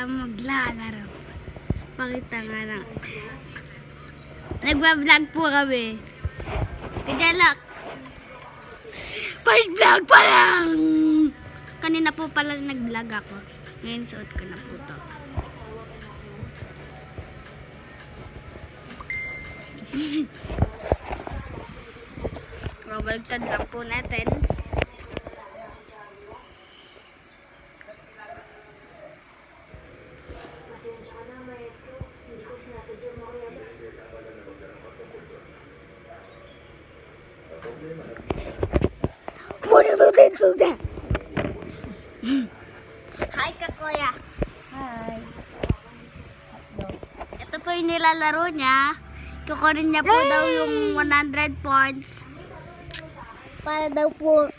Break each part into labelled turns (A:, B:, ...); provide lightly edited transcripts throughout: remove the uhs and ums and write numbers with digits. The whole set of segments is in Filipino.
A: maglalaro. Pakita nga lang. Nagbablog po kami. Kajalak. First vlog pa lang! Kanina po pala nag-vlog ako. Ngayon suot ko na po to. Babalagtad lang po natin. Hi ka kuya.
B: Hi.
A: Ito po yung nilalaro niya. Kukunin niya po daw yung 100 points. Para daw po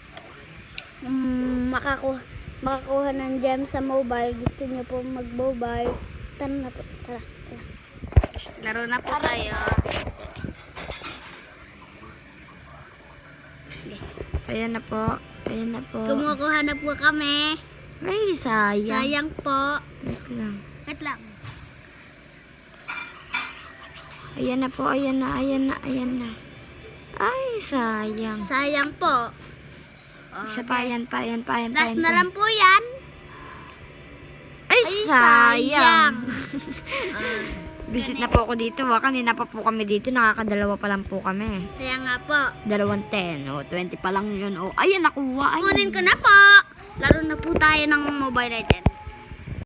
A: makakuha ng gem sa mobile. Gusto niya po mag-mobile. Tara na po. Tara. Laro na po tayo.
B: Ayan na po. Ayan na po.
A: Kumukuha na po kami.
B: Ay, sayang.
A: Sayang po.
B: Wait lang.
A: Wait lang.
B: Ayan na po. Ayan na. Ayan na. Ayan na. Ay, sayang.
A: Sayang po.
B: Isa pa. Ayan pa. Ayan pa. Ayan pa.
A: Last
B: Ayan
A: na
B: pa.
A: lang po yan.
B: Ay, sayang. Visit
A: Ganun.
B: na po ako dito. Kanina pa po kami dito. Nakakadalawa pa lang po kami.
A: Kaya nga po.
B: 210. O, 20 pa lang yun. O, ayan, nakuha. Ayan.
A: Kunin ko na po. Laro na po tayo ng Mobile Legends.